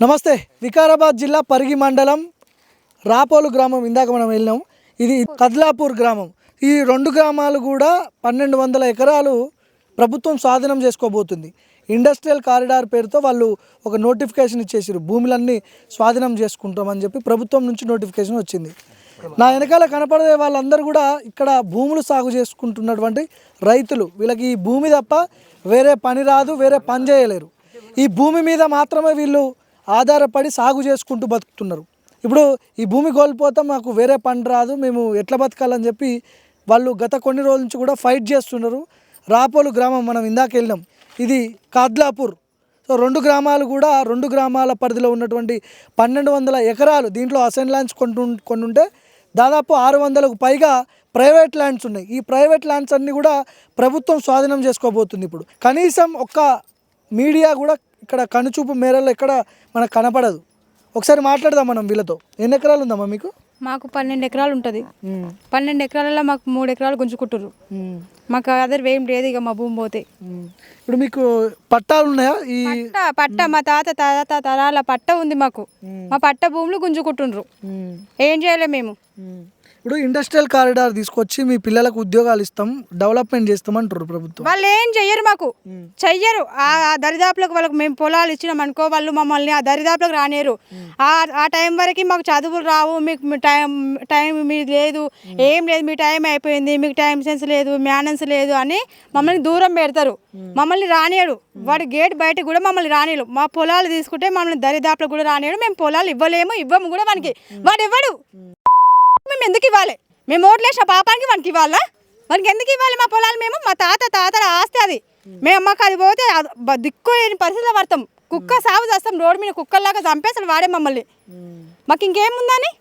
నమస్తే. వికారాబాద్ జిల్లా పరిగి మండలం రాపోలు గ్రామం ఇందాక మనం వెళ్ళాం. ఇది కద్లాపూర్ గ్రామం. ఈ రెండు గ్రామాలు కూడా 1200 ఎకరాలు ప్రభుత్వం స్వాధీనం చేసుకోబోతుంది. ఇండస్ట్రియల్ కారిడార్ పేరుతో వాళ్ళు ఒక నోటిఫికేషన్ ఇచ్చేసారు. భూములన్నీ స్వాధీనం చేసుకుంటామని చెప్పి ప్రభుత్వం నుంచి నోటిఫికేషన్ వచ్చింది. నా వెనకాల కనపడే వాళ్ళందరూ కూడా ఇక్కడ భూములు సాగు చేసుకుంటున్నటువంటి రైతులు. వీళ్ళకి ఈ భూమి తప్ప వేరే పని రాదు, వేరే పని చేయలేరు. ఈ భూమి మీద మాత్రమే వీళ్ళు ఆధారపడి సాగు చేసుకుంటూ బతుకుతున్నారు. ఇప్పుడు ఈ భూమి కోల్పోతాం, మాకు వేరే పని రాదు, మేము ఎట్లా బతకాలని చెప్పి వాళ్ళు గత కొన్ని రోజుల నుంచి కూడా ఫైట్ చేస్తున్నారు. రాపోలు గ్రామం మనం ఇందాక వెళ్ళినాం, ఇది కద్లాపూర్. సో రెండు గ్రామాలు కూడా రెండు గ్రామాల పరిధిలో ఉన్నటువంటి 1200 ఎకరాలు దీంట్లో అసైన్ ల్యాండ్స్ కొన్ని ఉంటే దాదాపు 600కు పైగా ప్రైవేట్ ల్యాండ్స్ ఉన్నాయి. ఈ ప్రైవేట్ ల్యాండ్స్ అన్నీ కూడా ప్రభుత్వం స్వాధీనం చేసుకోబోతుంది. ఇప్పుడు కనీసం ఒక్క మీడియా కూడా ఇక్కడ కనుచూపు మేరలో ఎక్కడ మనకు కనపడదు. ఒకసారి మాట్లాడదాం మనం వీళ్ళతో. ఎన్ని ఎకరాలు ఉందమ్మా మీకు? మాకు 12 ఎకరాలు ఉంటుంది. 12 ఎకరాలలో మాకు 3 ఎకరాలు గుంజుకుంటారు. మాకు అదర్ ఏం లేదు ఇక మా భూమి పోతే. ఇప్పుడు మీకు పట్టాలు ఉన్నాయా? ఈ పట్ట మా తాత తరాల పట్ట ఉంది మాకు. మా పట్ట భూములు గుంజుకుంటుండ్రు. ఏం చేయలేము మేము. ఇప్పుడు ఇండస్ట్రియల్ కారిడార్ తీసుకొచ్చి మీ పిల్లలకు ఉద్యోగాలు ఇస్తాం, డెవలప్మెంట్ చేస్తాం అంటారు ప్రభుత్వం. వాళ్ళు ఏం చెయ్యరు, మాకు చెయ్యరు. ఆ దరిదాపులకు వాళ్ళకి మేము పొలాలు ఇచ్చినాం అనుకో, వాళ్ళు మమ్మల్ని ఆ దరిదాపులకు రానేరు. ఆ టైం వరకు మాకు చదువులు రావు, మీకు టైం మీది లేదు, ఏం లేదు, మీ టైం అయిపోయింది, మీకు టైం సెన్స్ లేదు, మేనెన్స్ లేదు అని మమ్మల్ని దూరం పెడతారు. మమ్మల్ని రానియడు. వాడి గేట్ బయటకు కూడా మమ్మల్ని రానియడు. మా పొలాలు తీసుకుంటే మమ్మల్ని దరిదాపులకు కూడా రానియడు. మేము పొలాలు ఇవ్వము కూడా వానికి. వాడు ఇవ్వడు. మేము ఎందుకు ఇవ్వాలి? మేము ఓట్లేసిన పాపానికి వానికి ఇవ్వాలా? వానికి ఎందుకు ఇవ్వాలి మా పొలాలు? మేము మా తాతల ఆస్తి అది. మేము మాకు అది పోతే దిక్కు లేని పరిస్థితిలో పడతాం. కుక్క సాగు చేస్తాం, రోడ్డు మీద కుక్కల్లాగా చంపేసి వాడే మమ్మల్ని. మాకు ఇంకేముందని?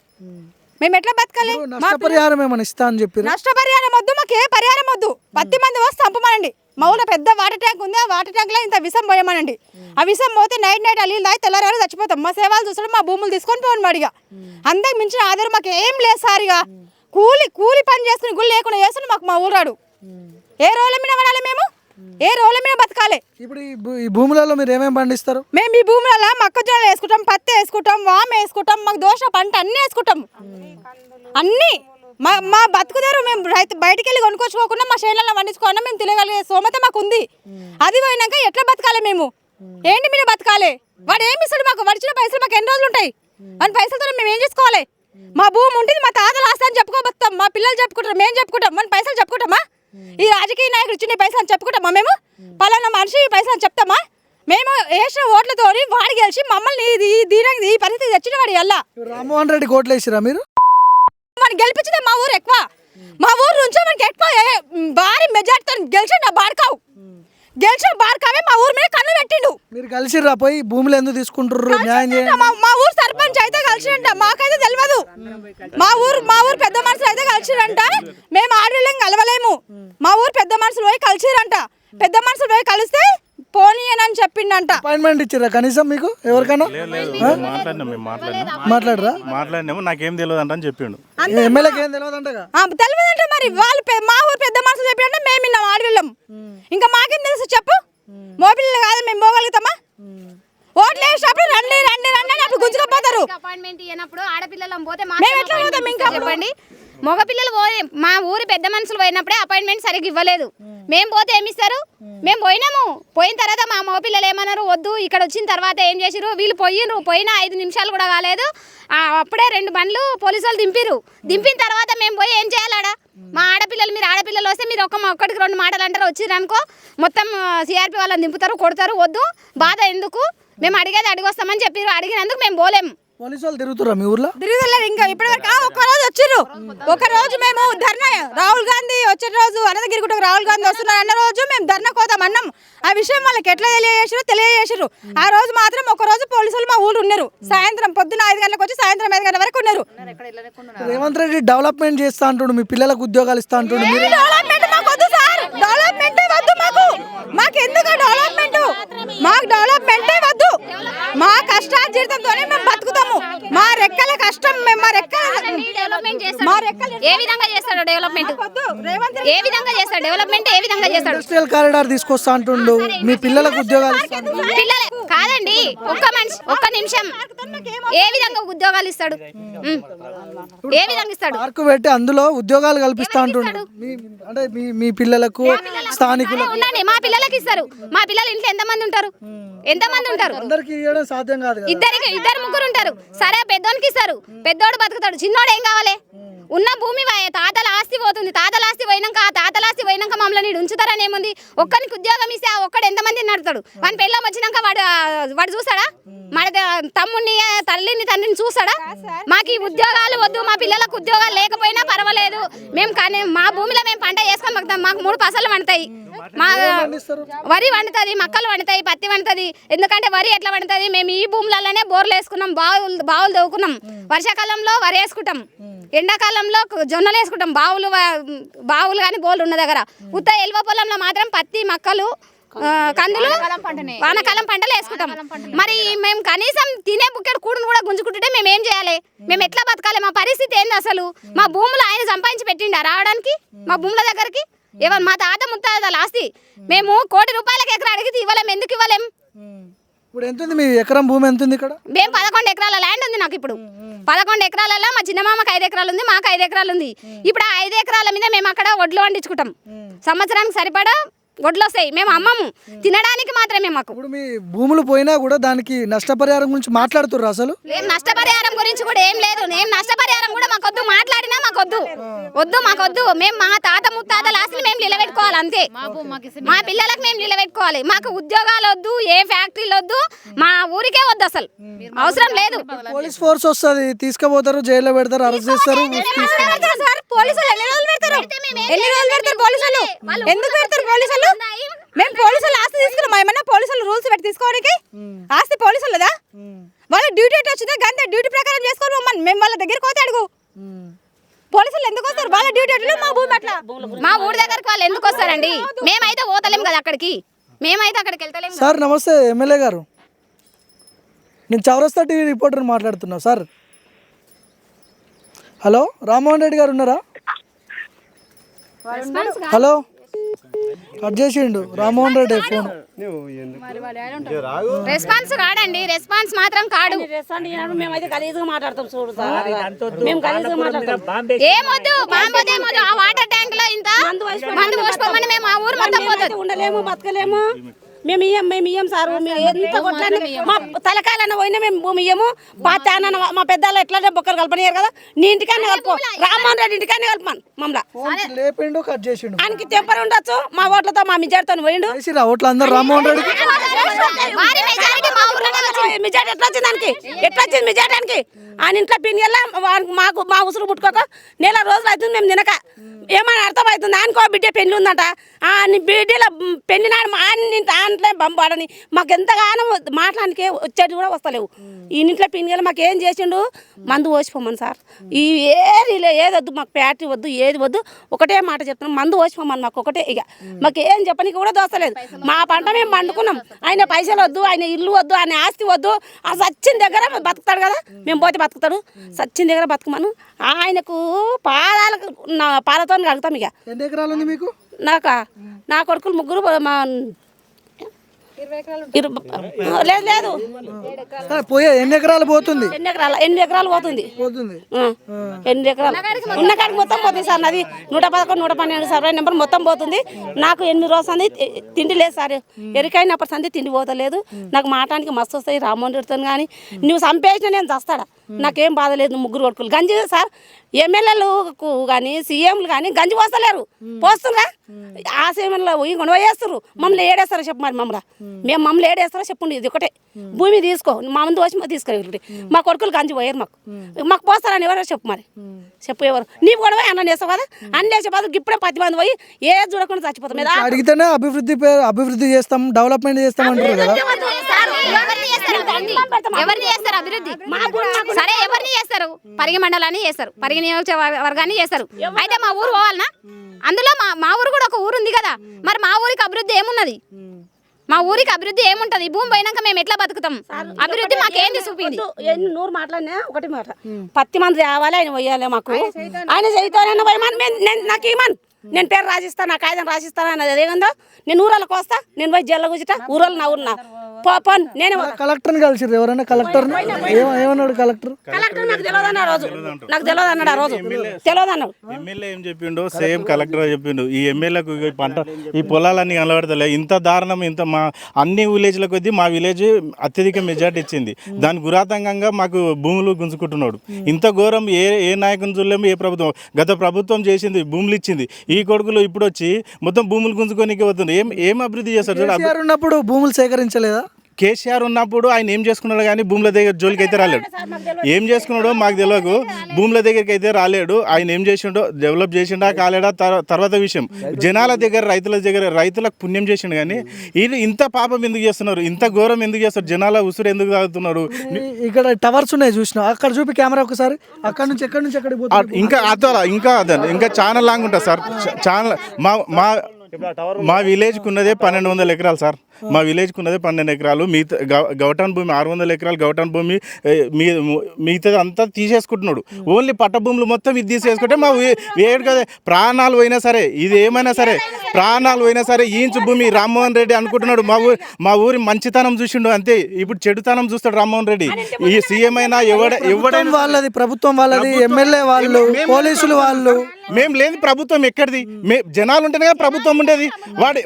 మేము ఎట్లా బతకాలి? నష్టపరిహారం ఏమైనా ఇస్తా అని చెప్పి. నష్టపరిహారం వద్దు, మాకు ఏ పరిహారం వద్దు. 10 మంది వస్తే చంపమనండి. మా ఊళ్ళో పెద్ద వాటర్ ట్యాంక్ ఉంది. ఆ వాటర్ ట్యాంక్లో ఇంత విషం పోయమనండి. ఆ విషం పోతే నైట్ ఆ నీళ్ళు తాగి తెల్లారి చచ్చిపోతాం. మా సేవలు చూసడం, మా భూములు తీసుకొని పోను వాడిగా. అందరికి మించిన ఆధారం మాకు ఏం లేదు సార్. ఇక కూలి పని చేసుకుని గుళ్ళు లేకుండా చేస్తున్నాడు మాకు మా ఊరాడు. ఏ రోల మీద పడాలి మేము? ఏ రోల మీద బతకాలి? ఇప్పుడు ఈ భూములలో మీరు ఏమేమి పండిస్తారు? మేము ఈ భూములలో మొక్కజొన్నలు వేసుకుంటాం, పత్తి వేసుకుంటాం, వామ వేసుకుంటాం, మాకు దోశ పంట అన్నీ వేసుకుంటాం. అన్నీ మా బతుకుదారు. మేము బయటికి వెళ్ళి కొనుక్కొచ్చుకోకుండా మా చేనులలో పండించుకోకుండా మేము తినగలిగే సోమత మాకు ఉంది. అది పోయినాక ఎట్లా బతకాలి మేము? ఏంటి మీద బతకాలి? వాడు ఏమి ఇస్తాడు మాకు? వడిచిన పైసలు మాకు ఎన్ని రోజులు ఉంటాయి? వాడి పైసలతో మేము ఏం చేసుకోవాలి? మా భూమి ఉంటుంది, మా తాతలు ఆస్తి అని చెప్పుకోబోతాం. మా పిల్లలు చెప్పుకుంటారు, మేము చెప్పుకుంటాం. మన పైసలు చెప్పుకుంటామా? ఈ రాజకీయ నాయకుడు ఇచ్చిన పైసలు అని చెప్పుకుంటామా? మేము పలానా మనిషి ఈ పైసలు అని చెప్తామా? మేము వేసిన ఓట్లతో వాడు గెలిచి మమ్మల్ని ఈ పరిస్థితి తెచ్చిన వాడు ఎలా? రామ్మోహన్ రెడ్డి ఓట్లు వేసిరా మీరు? మనం గెలిపించింది మా ఊరు ఎక్కువ. మా ఊరు నుంచి మనకి ఎక్కువ భారీ మెజార్టీతో గెలిచిన బార్కావు. గెలిచిన బార్కావే మా ఊరు మీద కన్ను పెట్టిండు. మీరు కలిసిరా పోయి భూములు ఎందుకు తీసుకుంటారు? న్యాయం చేయండి. మా ఊరు సర్పంచ్ అయితే కలిసిరంట, మాకైతే తెలియదు. మా ఊరు పెద్ద మనుషులు అయితే కలిసిరంట. మేము ఆడలేం కలవలేము. మా ఊరు పెద్ద మనుషులు పోయి కలిసిరంట. పెద్ద మనుషులు పోయి కలిస్తే పోనీ అని చెప్పిండంట. అపాయింట్మెంట్ ఇచ్చిరా కనీసం మీకు ఎవరికైనా? మాట్లాడినాము, నాకేం తెలియదు అంట అని చెప్పిండు. ఎమ్మెల్యేకి ఏం తెలియదంటగా? తెలియదంట. మరి వాళ్ళు మా ఊరు పెద్ద మనుషులు చెప్పినట్టే మేము విన్నాం, ఆడవిళ్ళం. ఇంకా మాకేం తెలుసు చెప్పు? మోపిల్లలు కాదు, మేము పోగలుగుతామా? ఓట్లు వేసినప్పుడు రండి అప్పుడు గుంజుకపోతారు. అపాయింట్మెంట్ ఇవ్వనప్పుడు ఆడపిల్లలం పోతే మేము ఎట్లా పోతాం? ఇంకా చెప్పండి. మగపిల్లలు మా ఊరి పెద్ద మనుషులు పోయినప్పుడే అపాయింట్మెంట్ సరిగ్గా ఇవ్వలేదు. మేము పోతే ఏమిస్తారు? మేము పోయినాము. పోయిన తర్వాత మా మగపిల్లలు ఏమన్నారు? వద్దు, ఇక్కడ వచ్చిన తర్వాత ఏం చేసిరు? వీళ్ళు పోయిన 5 నిమిషాలు కూడా కాలేదు, అప్పుడే 2 బండ్లు పోలీసు వాళ్ళు దింపిన తర్వాత మేము పోయి ఏం చేయాలాడా? మా ఆడపిల్లలు, మీరు ఆడపిల్లలు వస్తే మీరు ఒక్కటికి 2 మాటలు అంటారు, వచ్చిరనుకో మొత్తం సిఆర్పి వాళ్ళని దింపుతారు, కొడతారు. వద్దు, బాధ ఎందుకు? మేము అడిగొస్తామని చెప్పారు. అడిగినందుకు మేము పోలేము. పోలీసు వాళ్ళు తిరుగుతురా మీ ఊర్లో? తిరుగుతలేదు ఇంకా ఇప్పటివరకు. ఒక్కరోజు వచ్చిర్రు. ఒకరోజు మేము ధర్నా, రాహుల్ గాంధీ వచ్చే రోజు అనంతగిరిగుట్టకు రాహుల్ గాంధీ వస్తున్నారు అన్న రోజు మేము ధర్నా కోదాం అన్నాం. ఆ విషయం వాళ్ళకి ఎట్లా తెలియజేసారు. ఆ రోజు మాత్రం ఒకరోజు పోలీసులు మా ఊరు ఉన్నారు. సాయంత్రం పొద్దున 5 గంటలకు వచ్చి సాయంత్రం 5 గంటల వరకు ఉన్నారు. రేవంత్ రెడ్డి డెవలప్మెంట్ చేస్తా అంటుండు, మీ పిల్లలకు ఉద్యోగాలు ఇస్తా అంటుండు. డెవలప్మెంట్ మాకు వద్దు సార్. డెవలప్మెంటే వద్దు మాకు ఎందుకు డెవలప్మెంట్? మాకు డెవలప్మెంటే వద్దు. మా కష్టార్జితంతోనే మేము బతుకుతాము. మా రెక్కల కష్టం మా డెవలప్మెంట్ చేస్తాడు. ఏ విధంగా చేస్తాడు డెవలప్మెంట్? ఏ విధంగా చేస్తాడు డెవలప్మెంట్? ఏ విధంగా చేస్తాడు? ఇండస్ట్రియల్ కారిడార్ తీసుకొస్తా అంటుండు. మీ పిల్లలకు ఉద్యోగాలు ఇస్తాను. పిల్లలే కాదండి, ఒక్క నిమిషం. ఏ విధంగా ఉద్యోగాలు ఇస్తాడు? ఏ విధంగా ఇస్తాడు? పార్కు పెట్టి అందులో ఉద్యోగాలు కల్పిస్తా అంటుండు. అంటే మీ పిల్లలకు స్థానికులు ఉండండి, మా పిల్లలకి ఇస్తారు. మా పిల్లలు ఇంట్లో ఎంతమంది ఉంటారు? అందరికి ఇవ్వడం సాధ్యం కాదు కదా. ఇద్దరు ముగ్గురు ఉంటారు. సరే పెద్దోనికి ఇస్తారు, పెద్దోడు బతుకుతాడు. చిన్నోడు ఏం కావాలి? ఉన్న భూమి తాతల ఆస్తి పోతుంది. తాతల ఆస్తి పోయినాక మమ్మల్ని ఉంచుతారని ఏముంది? ఒక్కరికి ఉద్యోగం ఇస్తే ఆ ఒక్కడు ఎంతమంది నడుతాడు? వాని పెళ్ళం వచ్చినాక వాడు చూస్తాడా? మన తమ్ముడిని తండ్రిని చూస్తాడా? మాకు ఈ ఉద్యోగాలు వద్దు. మా పిల్లలకు ఉద్యోగాలు లేకపోయినా పర్వాలేదు. మేము కానీ మా భూమిలో మేము పంట చేసుకొని బతుకుతాం. మాకు 3 పసలు వండుతాయి. మా వరి వండుతుంది, మక్కలు వండుతాయి, పత్తి వండుతుంది. ఎందుకంటే వరి ఎట్లా వండుతుంది? మేము ఈ భూములలోనే బోర్లు వేసుకున్నాం, బావులు తవ్వుకున్నాం. వర్షాకాలంలో వరి వేసుకుంటాం, ఎండాకాలంలో జొన్నలు వేసుకుంటాం. బావులు కానీ బోర్లు ఉన్న దగ్గర ఉత్త ఎల్వ పొలంలో మాత్రం పత్తి, మక్కలు, కందులు, వానకాలం పంటలు వేసుకుంటాం. మరి మేము కనీసం తినే బుక్కెడు కూడును కూడా గుంజుకుంటుంటే మేము ఏం చేయాలి? మేము ఎట్లా బతకాలి? మా పరిస్థితి ఏంది అసలు? మా భూములు ఆయన సంపాదించి పెట్టిండా రావడానికి మా భూముల దగ్గరికి? ఎవరు మా తాత ముత్తాతల ఆస్తి. మేము ₹1 కోటి ఎకరా అడిగితే ఇవ్వలేం. ఎందుకు ఇవ్వలేం? ఇప్పుడు ఎంత ఉంది మీ ఎకరం భూమి? ఎంత ఉంది ఇక్కడ? మేము 11 ఎకరాల ల్యాండ్ ఉంది నాకు. ఇప్పుడు 11 ఎకరాలలో మా చిన్నమామకి 5 ఎకరాలు ఉంది, మాకు 5 ఎకరాలు ఉంది. ఇప్పుడు ఆ 5 ఎకరాల మీద మేము అక్కడ వడ్లు వండించుకుంటాం. సంవత్సరానికి సరిపడా వడ్లు వస్తాయి. మేము అమ్మము, తినడానికి మాత్రమే మాకు. ఇప్పుడు మీ భూములు పోయినా కూడా దానికి నష్టపరిహారం గురించి మాట్లాడుతుర్రు అసలు? నష్టపరిహారం గురించి కూడా ఏం లేదు. నేను నష్టపరిహారం కూడా మాకొద్దు, మాట్లాడినా మాకొద్దు. మేము మా తాత ముత్తాతల ఆస్తిని మేము నిలబెట్టుకోవాలి అంతే. మా పిల్లలకు మేము నిలబెట్టుకోవాలి. మాకు ఉద్యోగాలు వద్దు, ఏ ఫ్యాక్టరీలు వద్దు, మా ఊరికే వద్దు, అసలు అవసరం లేదు. పోలీస్ ఫోర్స్ వస్తుంది, తీసుకుపోతారు, జైల్లో పెడతారు, అరెస్ట్ చేస్తారు. పోలీసులు ఎన్ని రోజులు పెడతారు? పోలీసులు ఎందుకు పెడతారు? పోలీసులు మేము పోలీసులు ఆస్తి తీసుకున్నాం. ఏమన్నా పోలీసులు రూల్స్ పెట్టి తీసుకోవడానికి ఆస్తి పోలీసులదా? వాళ్ళ డ్యూటీ ఎట్లా వచ్చిందో గంతే డ్యూటీ ప్రకారం చేసుకోవాలి. మేము వాళ్ళ దగ్గరికి పోతే అడుగు. పోలీసులు ఎందుకు వస్తారు? వాళ్ళ డ్యూటీ ఎట్లా, మా భూమి అట్లా. మా ఊరి దగ్గరికి వాళ్ళు ఎందుకు వస్తారండి? మేమైతే పోతలేం కదా అక్కడికి, మేమైతే అక్కడికి వెళ్తలేం. సార్ నమస్తే, ఎమ్మెల్యే గారు. నేను చౌరస్తా టీవీ రిపోర్టర్ మాట్లాడుతున్నా సార్. హలో, రామ్మోహన్ రెడ్డి గారు ఉన్నారా? హలో, కట్ చేసిండు రామ్మోహన్ రెడ్డి ఫోన్. రెస్పాన్స్ కాడండి, రెస్పాన్స్ మాత్రం కాడు. మేమైతే గలీజుగా మాట్లాడతాం చూడు సార్. మేము గలీజుగా మాట్లాడతాం. ఏమొద్దు, బాంబోదేమొద్దు. ఆ వాటర్ ట్యాంక్ లో ఇంత మందు పోసుకోమని మేము ఆ ఊరు మొత్తం పోతుంది. ఉండలేము, బతకలేము. మేము ఇయ్యం సార్. మేము ఎంత కొట్లాడి మా తలకాయలన్న పోయినా మేము భూమి ఇయ్యము. పాత మా పెద్దలు ఎట్లా బొక్కలు కలపనియారు కదా. నీ ఇంటికానే కలుపు, రామ్మోహన్ రెడ్డి ఇంటికానే కలపమని మమ్మల్ని. లేపిండు, కట్ చేసిండు. ఆయనకి టెంపర్ ఉండొచ్చు. మా ఓట్లతో మా మెజార్టీతో పోయిండు. ఓట్లు అందరు రామ్మోహన్ రెడ్డికి. మెజార్టీ ఎట్లా వచ్చింది దానికి? ఎట్లా వచ్చింది మెజార్టీకి? ఆయన ఇంట్లో పిన్నిలా మాకు మా ఉసురు పుట్టుకోక 4 రోజులు అవుతుంది మేము తినక. ఏమైనా అర్థమవుతుంది? ఆయనకో బిడ్డ పెళ్లి ఉందంట. బిడ్డల పెళ్లి నాడు దాంట్లో బంబాడని మాకు ఎంతగానో మాట్లాడానికి వచ్చేది కూడా వస్తలేవు. ఈ ఇంట్లో పిన్నిలు మాకు ఏం చేసిండు? మందు పోసిపోమని సార్. ఈ ఏది వద్దు, మాకు ఫ్యాక్టరీ వద్దు, ఏది వద్దు. ఒకటే మాట చెప్తున్నాం, మందు పోసిపోమని మాకు ఒకటే. ఇక మాకు ఏం చెప్పనికి కూడా దోస్తలేదు. మా పంట మేము పండుకున్నాం. ఆయన పైసలు వద్దు, ఆయన ఇల్లు వద్దు, ఆయన ఆస్తి వద్దు. ఆ సచ్చిన దగ్గర బతుకుతాడు కదా, మేము పోతే బతుకుతాడు. సచ్చిన దగ్గర బతుకుమను. ఆయనకు పాలతో కలుగుతాం. ఇక ఎన్ని ఎకరాలు ఉంది మీకు? నా కొడుకులు 3. లేదు పోయే ఎన్ని ఎకరాలు పోతుంది? 8 ఎకరాలు పోతుంది. 8 ఎకరాలు ఉన్న కాడికి మొత్తం పోతుంది సార్. నాది 111, 112 సర్వే నెంబర్ మొత్తం పోతుంది. నాకు 8 రోజులు సంది తిండి లేదు సార్. ఎరికైనప్పటి సంది తిండి పోతలేదు. నాకు మాటానికి మస్తు వస్తాయి. రామ్మోహన్ రెడ్డితో కానీ నువ్వు చంపేసినా నేను చస్తాడా, నాకేం బాధ లేదు. 3 కొడుకులు గంజి సార్. ఎమ్మెల్యేలకు కానీ సీఎంలు కానీ గంజి పోస్తలేరు. పోస్తున్నా ఆ సీఎంలో పోయి వేస్తారు. మమ్మల్ని ఏడేస్తారు చెప్పు. మరి మమ్మల్ని మేము మమ్మల్ని ఏడేస్తారో చెప్పండి, ఇది ఒకటే భూమి తీసుకో మా ముందు వచ్చి తీసుకెళ్ళి మా కొడుకులు గంజి పోయారు మాకు పోస్తారని ఎవరో చెప్పు మరి చెప్పు ఎవరు నీవు కూడా పోయి అన్నం చేస్తావు కదా అన్ని చేసే బదులు ఇప్పుడే 10 మంది పోయి ఏ చూడకుండా చచ్చిపోతాం మీద అడిగితేనే అభివృద్ధి చేస్తాం డెవలప్మెంట్ చేస్తాం అంటారు కదా. ఎవరిని చేస్తారు అభివృద్ధి? సరే ఎవరిని చేస్తారు? పరిగి మండలాన్ని చేస్తారు, పరిగి నియోజకవర్గాన్ని చేస్తారు. అయితే మా ఊరు పోవాలనా? అందులో మా ఊరు కూడా ఒక ఊరు ఉంది కదా, మరి మా ఊరికి అభివృద్ధి ఏమున్నది? మా ఊరికి అభివృద్ధి ఏముంటది? భూమి పోయినాక మేము ఎట్లా బతుకుతాం? అభివృద్ధి మాకేంది చూపింది? నూరు మాటలనే ఒకటి మాట 10 మంది రావాలి ఆయన పోయాలి మాకు ఆయన చదువుతానన్న పోయమని నాకు ఇవ్వమని నేను పేరు రాసిస్తాను నాకు కాగితం రాసిస్తాను అన్నది అదేందో నేను ఊరాలకు వస్తా నేను పోయి జైల్లో కూర్చుంటా ఊరాలు నా ఊరున్నా పోను నేను కలెక్టర్ని కలిసిర్రు ఎవరైనా కలెక్టర్ ఏమన్నాడు కలెక్టర్ నాకు తెలియదు అన్న రోజు నాకు తెలియదు అన్నాడు ఆ రోజు తెలియదు అన్నాడు ఎమ్మెల్యే ఏం చెప్పిండు సేమ్ కలెక్టర్ చెప్పిండు ఈ ఎమ్మెల్యేకు పంట ఈ పొలాలన్నీ కనబడతలే ఇంత దారుణం ఇంత మా అన్ని విలేజ్ల కొద్దీ మా విలేజ్ అత్యధిక మెజార్టీ ఇచ్చింది దాని గురాతంగా మాకు భూములు గుంజుకుంటున్నాడు ఇంత ఘోరం ఏ నాయకుని చూడలేము ఏ ప్రభుత్వం గత ప్రభుత్వం చేసింది భూములు ఇచ్చింది ఈ కొడుకులు ఇప్పుడు వచ్చి మొత్తం భూములు గుంజుకోనికి వస్తుంది ఏం అభివృద్ధి చేస్తారు ఉన్నప్పుడు భూములు సేకరించలేదా కేసీఆర్ ఉన్నప్పుడు ఆయన ఏం చేసుకున్నాడు కానీ భూముల దగ్గర జోలికి అయితే రాలేడు ఏం చేసుకున్నాడో మాకు తెలియదు భూముల దగ్గరికి అయితే రాలేడు ఆయన ఏం చేసిండో డెవలప్ చేసిండా కాలేడా తర్వాత విషయం జనాల దగ్గర రైతులకు పుణ్యం చేసిండు కానీ ఇది ఇంత పాపం ఎందుకు చేస్తున్నారు ఇంత ఘోరం ఎందుకు చేస్తారు జనాల ఉసురు ఎందుకు తాగుతున్నారు ఇక్కడ టవర్స్ ఉన్నాయి చూసినా అక్కడ చూపి కెమెరా ఒకసారి అక్కడ నుంచి ఎక్కడికి పోతుంది ఇంకా చాలా లాంగ్ ఉంటుంది సార్ చాలా మా విలేజ్కి ఉన్నదే 1200 ఎకరాలు సార్ మా విలేజ్కి ఉన్నదే 12 ఎకరాలు మిగతా గౌటాన్ భూమి 600 ఎకరాలు గౌటాన్ భూమి మిగతా అంతా తీసేసుకుంటున్నాడు ఓన్లీ పట్ట భూములు మొత్తం ఇది తీసేసుకుంటే మా వేడు కదా ప్రాణాలు పోయినా సరే ఇది ఏమైనా సరే ప్రాణాలు పోయినా సరే ఈంచు భూమి రామ్మోహన్ రెడ్డి అనుకుంటున్నాడు మా ఊరి మంచితనం చూసిండు అంతే ఇప్పుడు చెడుతనం చూస్తాడు రామ్మోహన్ రెడ్డి ఈ సీఎం అయినా ఎవడైనా వాళ్ళది ప్రభుత్వం వాళ్ళది ఎమ్మెల్యే వాళ్ళు పోలీసులు వాళ్ళు మేము లేదు ప్రభుత్వం ఎక్కడిది జనాలు ఉంటేనే ప్రభుత్వం ఉండేది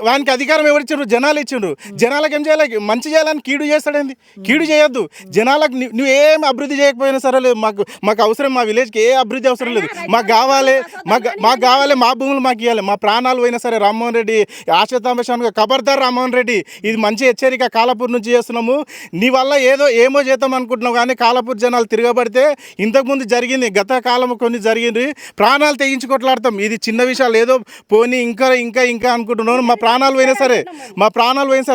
వానికి అధికారం ఎవరిచ్చారు జనాలు ఇచ్చిండ్రు జనాలకు ఏం చేయాలి మంచి చేయాలని కీడు చేస్తాడేంది కీడు చేయొద్దు జనాలకు నువ్వేం అభివృద్ధి చేయకపోయినా సరే లేదు మాకు అవసరం మా విలేజ్కి ఏ అభివృద్ధి అవసరం లేదు మాకు కావాలి మా భూములు మాకు ఇవ్వాలి మా ప్రాణాలు పోయినా సరే రామ్మోహన్ రెడ్డి ఆశతాంబశానుగా ఖబర్దార్ రామ్మోహన్ రెడ్డి ఇది మంచి హెచ్చరిక కాలాపూర్ నుంచి చేస్తున్నాము నీ వల్ల ఏమో చేద్దాం అనుకుంటున్నావు కానీ కాలాపూర్ జనాలు తిరగబడితే ఇంతకుముందు జరిగింది గత కాలం కొన్ని జరిగింది ప్రాణాలు తెగించుకొట్లాడతాం ఇది చిన్న విషయాలు ఏదో పోనీ ఇంకా అనుకుంటున్నాను మా ప్రాణాలు పోయినా సరే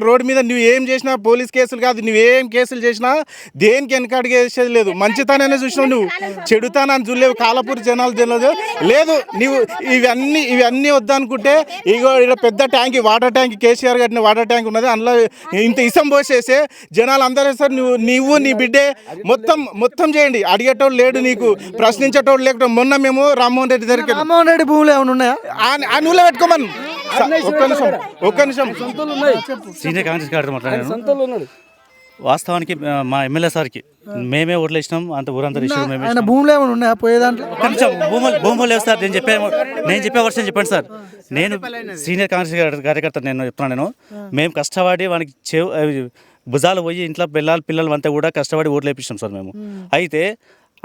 రోడ్డు మీద నువ్వు ఏం చేసినా పోలీస్ కేసులు కాదు నువ్వేం కేసులు చేసినా దేనికి వెనకడిగేసేది లేదు మంచితనాన్ని చూసినావు నువ్వు చెడుతానని చూడలేవు కాలాపూర్ జనాలు తెలియదు లేదు నువ్వు ఇవన్నీ వద్దనుకుంటే ఇగో ఇక్కడ పెద్ద ట్యాంక్ వాటర్ ట్యాంక్ కేసీఆర్ కట్టిన వాటర్ ట్యాంక్ ఉన్నది అందులో ఇంత ఇసం పోసేసే జనాలు అందరూ సార్ నువ్వు నీ బిడ్డే మొత్తం చేయండి అడిగేటోడు లేడు నీకు ప్రశ్నించేటోడు లేకపోతే మొన్న మేము రామ్మోహన్ రెడ్డి దగ్గరికి రామ్మోహన్ రెడ్డి భూములు ఏమైనా ఉన్నాయా ఆ నూనె పెట్టుకోమని ఒక్క నిమిషం సీనియర్ కాంగ్రెస్ కార్డు మాట్లాడాను వాస్తవానికి మా ఎమ్మెల్యే సార్కి మేమే ఓట్లు వేసినాం అంత ఊరంతా ఇష్టం మేమే ఆయన భూములు ఏమైనా ఉన్నాయా పోయేదాంట్లో కొంచెం భూములు లేవు సార్ నేను చెప్పే వర్షం చెప్పండి సార్ నేను సీనియర్ కాంగ్రెస్ కార్యకర్త చెప్తున్నాను మేము కష్టపడి వానికి భుజాలు పోయి ఇంట్లో పిల్లలు అంతా కూడా కష్టపడి ఓట్లు వేపించాం సార్ మేము అయితే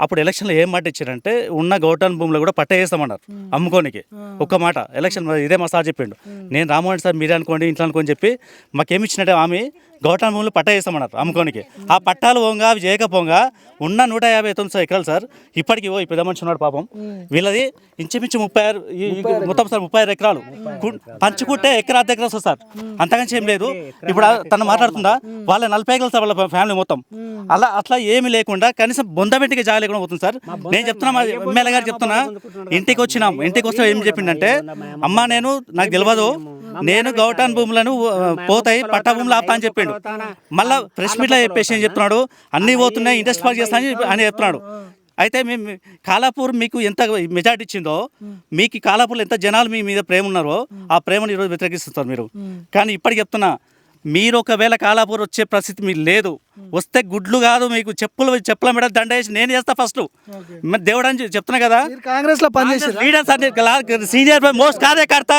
అప్పుడు ఎలక్షన్లో ఏం మాట ఇచ్చారంటే ఉన్న గౌటాన్ భూములు కూడా పట్ట వేస్తామన్నారు అమ్ముకోనికి ఒక్క మాట ఎలక్షన్ ఇదే మా సార్ చెప్పిండు నేను రామోహన్ సార్ మీరే అనుకోండి ఇంట్లో అనుకోని చెప్పి మాకేమి ఇచ్చినట్టే ఆమె గౌటాన్ భూములు పట్ట వేస్తామన్నారు అమ్ముకోనికి ఆ పట్టాలు పోగా అవి చేయకపోగా ఉన్న 159 ఎకరాలు సార్ ఇప్పటికి ఈ పెద్ద మనిషి ఉన్నాడు పాపం వీళ్ళది ఇంచుమించు 36 మొత్తం సార్ 36 ఎకరాలు పంచుకుంటే అర్ధ ఎకరా వస్తుంది సార్ అంతకంటే ఏం లేదు ఇప్పుడు తను మాట్లాడుతుందా వాళ్ళ 40 ఎకరాలు సార్ వాళ్ళ ఫ్యామిలీ మొత్తం అట్లా ఏమి లేకుండా కనీసం బొందబెట్టికి జాగా లేకుండా పోతుంది సార్ నేను చెప్తున్నా మా ఎమ్మెల్యే గారు చెప్తున్నా ఇంటికి వస్తే ఏం చెప్పిండంటే అమ్మ నాకు తెలియదు నేను గౌటాన్ భూములను పోతాయి పట్టా భూములు ఆపుతా అని చెప్పిండు మళ్ళీ ప్రెస్ మీట్లో చెప్పేసి ఏం చెప్తున్నాడు అన్నీ పోతున్నాయి ఇంట్రెస్ట్ పార్క్ చేస్తా అని చెప్తున్నాడు అయితే మేము కాలాపూర్ మీకు ఎంత మెజార్టీ ఇచ్చిందో మీకు కాలాపూర్లో ఎంత జనాలు మీ మీద ప్రేమ ఉన్నారో ఆ ప్రేమను ఈరోజు వ్యతిరేకిస్తారు మీరు కానీ ఇప్పటికి చెప్తున్నా మీరు ఒకవేళ కాలాపూర్ వచ్చే పరిస్థితి మీకు లేదు వస్తే గుడ్లు కాదు మీకు చెప్పుల మీద దండ వేసి నేను చేస్తా ఫస్ట్ దేవుడు అని చెప్తున్నా కదా కాంగ్రెస్ లో పనిచేసి లీడర్స్ అంటే సీనియర్ మోస్ట్ కార్యకర్త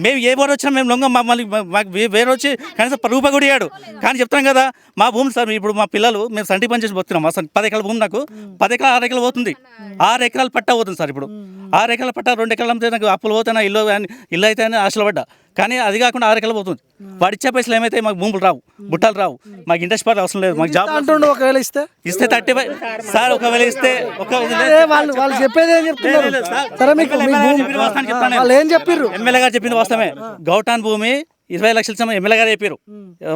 మేము ఏ బోర్డు వచ్చినా మేము లొంగ మమ్మల్ని మాకు వేరే వచ్చి కనీసం రూపాయి కూడా ఇయ్యాడు కానీ చెప్తున్నాం కదా మా భూమి సార్ ఇప్పుడు మా పిల్లలు మేము సంటి పని చేసి పోతున్నాం అసలు 10 ఎకరాల భూమి నాకు 10 ఎకరాలు 6 ఎకరాలు పోతుంది 6 ఎకరాలు పట్టా పోతుంది సార్ ఇప్పుడు 6 ఎకరాల పట్టా 2 ఎకరాలు అమ్మితే నాకు అప్పులు పోతే నా ఇల్లు అయితే ఆశలు పడ్డా కానీ అది కాకుండా 6 ఎకరాలు పోతుంది. వాడు ఇచ్చే పైసలు ఏమైతే మాకు భూములు రావు, బుట్టలు రావు, మాకు ఇంట్రెస్ట్ పడి అవసరం లేదు, మాకు జాబ్ అంటుండు ఒకవేళ ఇస్తే ఇస్తే 35 సార్ ఒకవేళ ఇస్తే వాళ్ళు చెప్పేది ఏం చెప్తున్నారు? సరే మీకు మీ భూమి- వాళ్ళు ఏం చెప్పిర్రు? ఎమ్మెల్యే గారు చెప్పింది వాస్తవమే. గౌటాన్ భూమి 20 లక్షల ఎమ్మెల్యే గారు చెప్పారు,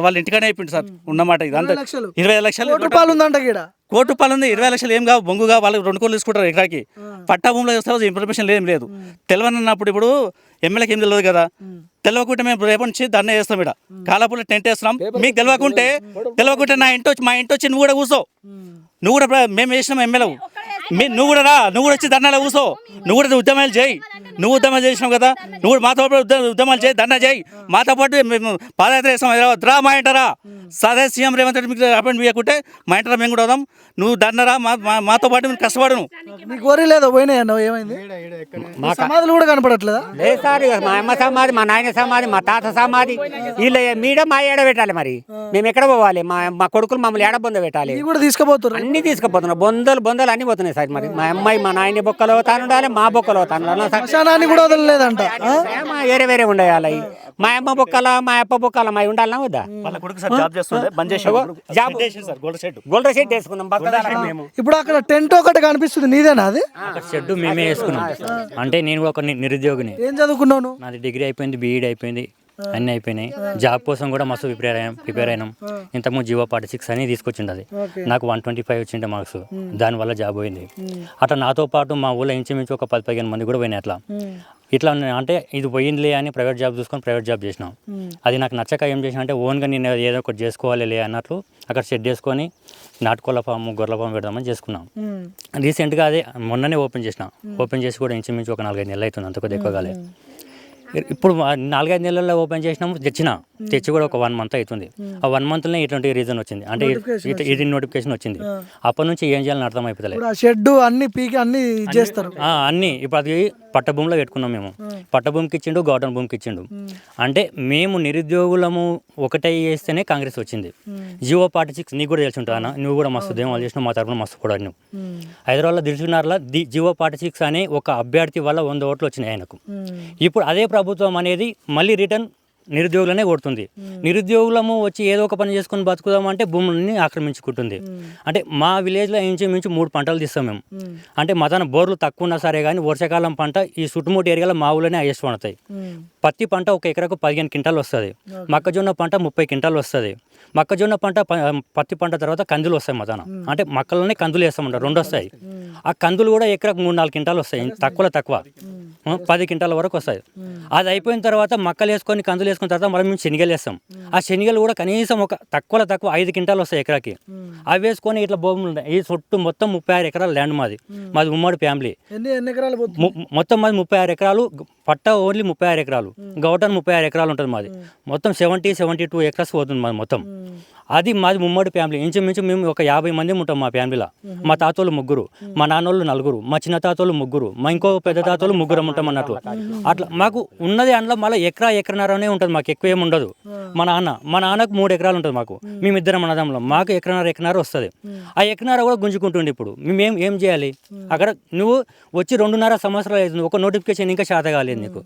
వాళ్ళ ఇంటికానే చెప్పిండు సార్ ఉన్నమాట. ఇది అంతా 20 లక్షలు కోటి రూపాయలు ఉందంట గీడ. కోటి రూపాయలు ఉంది. 20 లక్షలు ఏం కావు, బొంగుగా వాళ్ళు 2 కోట్లు తీసుకుంటారు ఎకరాకి. పట్టా భూమిలో వస్తే ఇన్ఫర్మేషన్ ఏం లేదు. తెలియనప్పుడు ఇప్పుడు ఎమ్మెల్యేకి ఏం తెలియదు కదా. తెలియకుంటే మేము రేపటి నుంచి దండ వేస్తాం, ఇక్కడ కాలాపూర్లో టెంట్ వేస్తున్నాం. మీకు తెలియకుంటే మా ఇంటి వచ్చి నువ్వు కూడా కూర్చో, నువ్వు కూడా మేము వేసినాం ఎమ్మెల్యే, నువ్వు కూడా రా, నువ్వు కూడా వచ్చి దండాలో కూర్చో, నువ్వు కూడా ఉద్యమాలు చేయి. నువ్వు ఉద్యమాలు చేసినావు కదా, నువ్వు కూడా మాతో పాటు ఉద్యమాలు చేయి, దండ చేయి. మాతో పాటు మేము పాదయాత్ర చేస్తాం హైదరాబాద్ రా, మా ఇంటరా సాదా సీఎం రేవంత్ రెడ్డి మీకు అపాయింట్ చేయకుంటే మా ఇంటరా మేము కూడా వదాం, నువ్వు దండరా, మాతో పాటు మీరు కష్టపడను. నీకు కోరి లేదు పోయినాయి అన్న, ఏమైంది? సమాధులు కూడా కనపడట్లేదా? లేదు సార్, ఇక మా అమ్మ సమాధి, మా నాయన సమాధి, మా తాత సమాధి, వీళ్ళు మీడ మా ఏడ పెట్టాలి. మరి మేము ఎక్కడ పోవాలి? మా కొడుకులు మమ్మల్ని ఏడ బొంద పెట్టాలి? ఇవి కూడా తీసుకుపోతున్నారు. అన్ని తీసుకుపోతున్నారు, బొందలు అన్ని పోతున్నాయి సార్. మరి మా అమ్మాయి మా నాయన బొక్కలు అవుతాను ఉండాలి, మా బొక్కలు అవుతాను శ్మశానాన్ని కూడా వదలలేదంట. వేరే ఉండేయాలి. మా అమ్మ బొక్కల, మా అప్ప బొక్కల మా ఉండాలన్నా వద్దా? వాళ్ళ కొడుకు సార్ జాబ్ చేస్తుండే, బంద్ చేసి job sir gold shed gold shed వేసుకున్నాం బతకడానికి మేము. ఇప్పుడు అక్కడ టెంట్ ఒకటి కనిపిస్తుంది, నీదేనా అది? అక్కడ షెడ్ మేమే వేసుకున్నాం. అంటే నేను కూడా ఒక నిరుద్యోగిని. ఏం చదువుకున్నావు నువ్వు? నాది డిగ్రీ అయిపోయింది, బీఈడి అయిపోయింది, అన్నీ అయిపోయినాయి. జాబ్ కోసం కూడా మస్తు ప్రిపేర్ అయినాం. ఇంతకుముందు జీవో 46 అని తీసుకొచ్చింది. అది నాకు 125 వచ్చిండే మార్క్స్, దానివల్ల జాబ్ పోయింది. అట్లా నాతో పాటు మా ఊళ్ళో ఇంచుమించు ఒక 10-15 మంది కూడా పోయినాయి. ఇట్లా అంటే ఇది పోయిందిలే అని ప్రైవేట్ జాబ్ చూసుకొని ప్రైవేట్ జాబ్ చేసినాం. అది నాకు నచ్చక ఏం చేసిన అంటే ఓన్గా నేను ఏదో ఒకటి చేసుకోవాలి అన్నట్లు అక్కడ షెడ్ చేసుకొని నాటుకోళ్ళ ఫామ్, గొర్రెల ఫామ్ పెడదామని చేసుకున్నాం. రీసెంట్గా అదే మొన్ననే ఓపెన్ చేసి కూడా ఇంచుమించు ఒక 4-5 నెలలు అవుతుంది, అంత కొద్దిగా ఎక్కువ కాలేదు. ఇప్పుడు 4-5 నెలల్లో ఓపెన్ చేసినాము, తెచ్చి కూడా ఒక 1 మంత్ అవుతుంది. ఆ 1 మంత్లోనే ఇటువంటి రీజన్ వచ్చింది, అంటే ఇది నోటిఫికేషన్ వచ్చింది. అప్పటి నుంచి ఏం చేయాలని అర్థం అయిపోతలేదు. షెడ్ అన్ని పీకి అన్ని చేస్తారు అన్నీ. ఇప్పుడు అది పట్టభూమిలో పెట్టుకున్నాం మేము. పట్టభూమికి ఇచ్చిండు, గౌటన్ భూమికి ఇచ్చిండు. అంటే మేము నిరుద్యోగులము ఒకటే చేస్తేనే కాంగ్రెస్ వచ్చింది. జీవో 46 నీకు కూడా తెలిసి ఉంటుంది అన్న, నువ్వు కూడా మస్తు దేవాలు చేసినావు, మా తరఫున మస్తు కూడా నువ్వు. హైదరాబాద్లో దిల్సుఖ్నగర్లో జీవో 46 అనే ఒక అభ్యర్థి వల్ల 100 ఓట్లు వచ్చినాయి ఆయనకు. ఇప్పుడు అదే ప్రభుత్వం అనేది మళ్ళీ రిటర్న్ నిరుద్యోగులనే కొడుతుంది. నిరుద్యోగులము వచ్చి ఏదో ఒక పని చేసుకొని బతుకుదామంటే భూములని ఆక్రమించుకుంటుంది. అంటే మా విలేజ్లో ఇంచుమించు 3 పంటలు తీస్తాం మేము. అంటే మతాన బోర్లు తక్కువ ఉన్నా సరే కానీ వర్షాకాలం పంట ఈ చుట్టుముట్టు ఏరియాలో మా ఊళ్ళోనే హైయెస్ట్ పండుతాయి. పత్తి పంట ఒక ఎకరకు 15 క్వింటాలు వస్తుంది. మొక్కజొన్న పంట 30 క్వింటాలు వస్తుంది. మొక్కజొన్న పంట పత్తి పంట తర్వాత కందులు వస్తాయి మతాన. అంటే మొక్కలనే కందులు వేస్తామంటారు, 2 వస్తాయి. ఆ కందులు కూడా ఎకరకు 3-4 క్వింటాలు వస్తాయి, తక్కువ 10 క్వింటాల వరకు వస్తాయి. అది అయిపోయిన తర్వాత మొక్కలు వేసుకొని కందులు వేసుకున్న తర్వాత మనం మేము శనగలు వేస్తాం. ఆ శనగలు కూడా కనీసం ఒక తక్కువ 5 క్వింటాలు వస్తాయి ఎకరాకి. అవి వేసుకొని ఇట్లా భూములు ఉన్నాయి. ఈ చుట్టూ మొత్తం 36 ఎకరాల ల్యాండ్ మాది ఉమ్మడి ఫ్యామిలీ. ఎన్ని ఎకరాలు? మొత్తం మాది 36 ఎకరాలు. పట్ట ఓన్లీ 36 ఎకరాలు, గౌటన్ 36 ఎకరాలు ఉంటుంది మాది. మొత్తం 72 ఎకరాస్ పోతుంది మాది మొత్తం. అది మాది ఉమ్మడి ఫ్యామిలీ. ఇంచుమించు మేము ఒక 50 మంది ఉంటాం మా ఫ్యామిలీలో. మా తాతోళ్ళు 3, మా నాన్నోళ్ళు 4, మా చిన్న తాతోళ్ళు 3, మా ఇంకో పెద్ద తాతోళ్ళు 3 ఉంటాం అన్నట్లు. అట్లా మాకు ఉన్నది అందులో మళ్ళీ ఎకరన్నరనే ఉంటుంది, మాకు ఎక్కువ ఏమి ఉండదు. మా నాన్నకు 3 ఎకరాలు ఉంటుంది మాకు. మేమిద్దరం అన్నదమ్ములం, మాకు ఎకరన్నర వస్తుంది. ఆ ఎకరన్నర కూడా గుంజుకుంటుండే. ఇప్పుడు మేము ఏం చేయాలి? అక్కడ నువ్వు వచ్చి 2.5 సంవత్సరాలు అవుతుంది, ఒక నోటిఫికేషన్ ఇంకా చేత కాలేదు నీకు.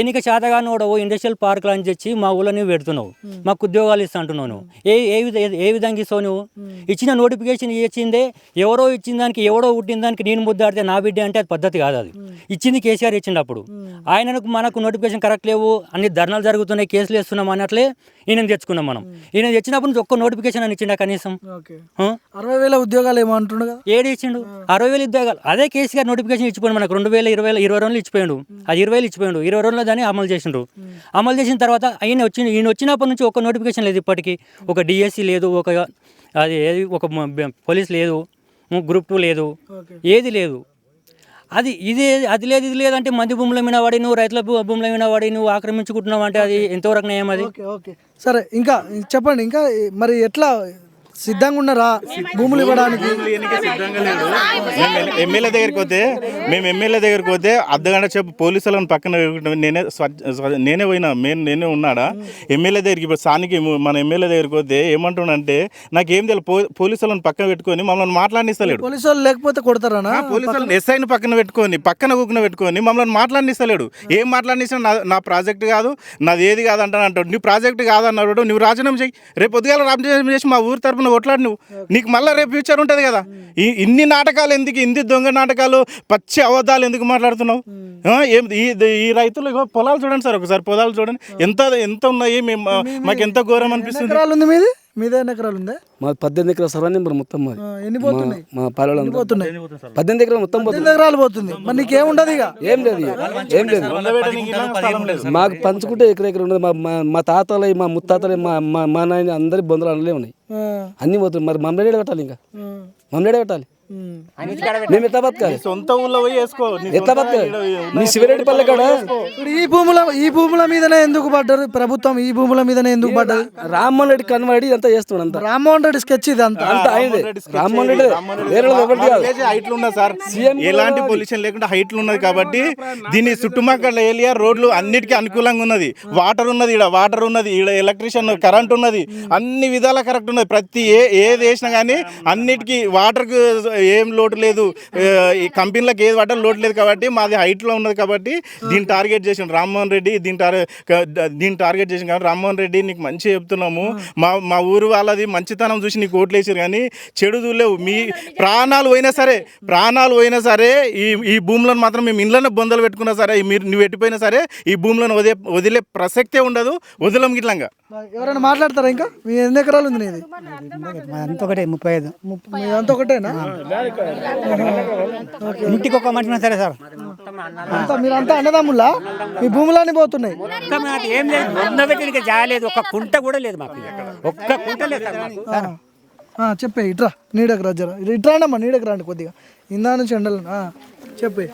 నీకు చేత కానీ కూడా ఇండస్ట్రియల్ పార్కులు అని తెచ్చి మా ఊళ్ళో నువ్వు పెడుతున్నావు, మాకు ఉద్యోగాలు ఇస్తా అంటున్నావు. నువ్వు ఏ విధంగా ఇస్తావు? నువ్వు ఇచ్చిన నోటిఫికేషన్ ఇచ్చిందే ఎవరో ఇచ్చిన దానికి, ఎవడో పుట్టిన దానికి నేను ముద్దాడితే నా బిడ్డ అంటే అది పద్ధతి కాదు. అది ఇచ్చింది కేసీఆర్ ఇచ్చినప్పుడు. ఆయనకు మనకు నోటిఫికేషన్ కరెక్ట్ లేవు, అన్ని ధర్నాలు జరుగుతున్నాయి, కేసులు వేస్తున్నాం అన్నట్లే ఈయన తెచ్చుకున్నాం మనం. ఈయన తెచ్చినప్పుడు నుంచి ఒక్క నోటిఫికేషన్ అని ఇచ్చిండా కనీసం? 60,000 ఉద్యోగాలు ఏమో అంటుండగా ఏడు ఇచ్చిండు? 60,000 ఉద్యోగాలు. అదే కేసీఆర్ నోటిఫికేషన్ ఇచ్చిపోయింది మనకు 2022లో ఇచ్చిపోయాడు. అది 20,000 ఇచ్చిపోయాడు. 22లో దాన్ని అమలు చేసిండ్రు. అమలు చేసిన తర్వాత ఈయన వచ్చినప్పటి నుంచి ఒక నోటిఫికేషన్ లేదు ఇప్పటికీ. ఒక డిఎస్సి లేదు, ఒక పోలీస్ లేదు, గ్రూప్ 2 లేదు, ఏది లేదు. అది లేదు ఇది లేదంటే మంది భూముల మీద వాడి నువ్వు, రైతుల భూముల మీద వాడి నువ్వు ఆక్రమించుకుంటున్నావు అంటే అది ఎంతవరకు న్యాయం? అది ఓకే. సరే, ఇంకా చెప్పండి. ఇంకా మరి ఎట్లా సిద్ధంగా ఉన్నారా భూములు ఇవ్వడానికి? ఎమ్మెల్యే దగ్గరికి పోతే అర్ధగంట చెప్పు పోలీసులను పక్కన నేనే పోయినా నేనే ఉన్నాడా ఎమ్మెల్యే దగ్గరికి స్థానిక మన ఎమ్మెల్యే దగ్గరికి పోతే ఏమంటున్నాడంటే నాకేం తెలియదు పోలీసులను పక్కన పెట్టుకొని మమ్మల్ని మాట్లాడిస్తలేడు. పోలీసు వాళ్ళు లేకపోతే కొడతారా? పోలీసులను ఎస్ఐని పక్కన కూకున పెట్టుకొని మమ్మల్ని మాట్లాడిస్తలేడు. ఏం మాట్లాడిస్తా నా ప్రాజెక్ట్ కాదు నాది ఏది కాదంటాను అంటాడు. నీ ప్రాజెక్ట్ కాదన్నాడు, నువ్వు రాజీనామా చేయి, రేపు పొద్దుగాల రాజీనామా చేసి మా ఊరి తరపున కొట్లాడు, నువ్వు నీకు మళ్ళీ రేపు ఫ్యూచర్ ఉంటుంది కదా. ఇన్ని నాటకాలు ఎందుకు, ఇన్ని దొంగ నాటకాలు, పచ్చి అబద్ధాలు ఎందుకు మాట్లాడుతున్నావు? ఈ రైతులు పొలాలు చూడండి సార్, ఒకసారి పొలాలు చూడండి ఎంత ఉన్నాయి. మాకు ఎంత ఘోరం అనిపిస్తుంది. ఎకరాలు ఉంది మీది? మీదే ఎన్ని ఎకరాలు ఉందా? మా 18 ఎకరాల సర్వే నెంబర్ మొత్తం మాది. ఎన్ని పోతున్నాయి? మా పాలలో పోతున్నాయి 18 ఎకరాలు మొత్తం పోతుంది. 18 ఎకరాలు పోతుంది. మరి నీకేముండదు ఇక? ఏం లేదు మాకు పంచుకుంటే ఎకర ఉండదు. మా తాతలు మా ముత్తాతలు మా నాయన అందరి బంధువులు అందులో ఉన్నాయి, అన్ని పోతుంది. మరి మమ్మల్ని పెట్టాలి, ఇంకా మమ్మల్ని పెట్టాలి. మేము ఎట్లా బతకాలి? సొంత ఊళ్ళో పోయి వేసుకో, ఎట్లా బతకాలి? నీ శివరెడ్డి పల్లె కాడ ఇప్పుడు ఈ భూముల మీదనే ఎందుకు పడ్డారు ప్రభుత్వం? ఈ భూముల మీదనే ఎందుకు పడ్డది? రామ్మోహన్ రెడ్డి కన్వర్డి అంతా చేస్తున్నాడు. అంతా రామ్మోహన్ రెడ్డి స్కెచ్ ఇది అంతా ఆయనదే. రామ్మోహన్ రెడ్డి వేరే హైట్లు ఉన్నది సార్, ఎలాంటి పొల్యూషన్ లేకుండా హైట్లు ఉన్నది కాబట్టి దీని చుట్టుపక్కల ఏరియా రోడ్లు అన్నిటికీ అనుకూలంగా ఉన్నది. వాటర్ ఉన్నది, వాటర్ ఉన్నది, ఎలక్ట్రిషియన్ కరెంట్ ఉన్నది, అన్ని విధాలా కరెక్ట్ ఉన్నది. ప్రతి ఏది వేసినా కానీ అన్నిటికీ వాటర్కి ఏం లోటు లేదు, ఈ కంపెనీలకు ఏది పడ్డా లోటు లేదు. కాబట్టి మాది హైట్లో ఉన్నది కాబట్టి దీన్ని టార్గెట్ చేసిన రామ్మోహన్ రెడ్డి, దీన్ని టార్గెట్ చేసిన కాబట్టి రామ్మోహన్ రెడ్డి నీకు మంచిగా చెప్తున్నాము. మా ఊరు వాళ్ళది మంచితనం చూసి నీకు ఓట్లు వేసారు కానీ చెడు చూడలేవు. మీ ప్రాణాలు పోయినా సరే ఈ భూములను మాత్రం మేము ఇంట్లోనే బొందలు పెట్టుకున్నా సరే, నువ్వు ఎట్టిపోయినా సరే ఈ భూములను వదిలే ప్రసక్తే ఉండదు, వదిలం గిట్లంగా. ఎవరైనా మాట్లాడతారా? ఇంకా మీ ఎన్ని ఎకరాలు ఉంది? నీది అంత ఒకటే 35. అంత ఒకటేనా? ఇంటికి ఒక మనిషి సరే సార్. మీరంతా అన్నదమ్ములా? మీ భూములన్నీ పోతున్నాయి. ఏం లేదు, జాలేదు, ఒక్క కుంట కూడా లేదు మాకు, ఒక్క కుంట లేదు సార్. చెప్పే ఇట్రా, నీడకు రాజరా, ఇట్రా అమ్మా, నీడకు రండి కొద్దిగా, ఇందా నుంచి ఎండలు. చెప్పే.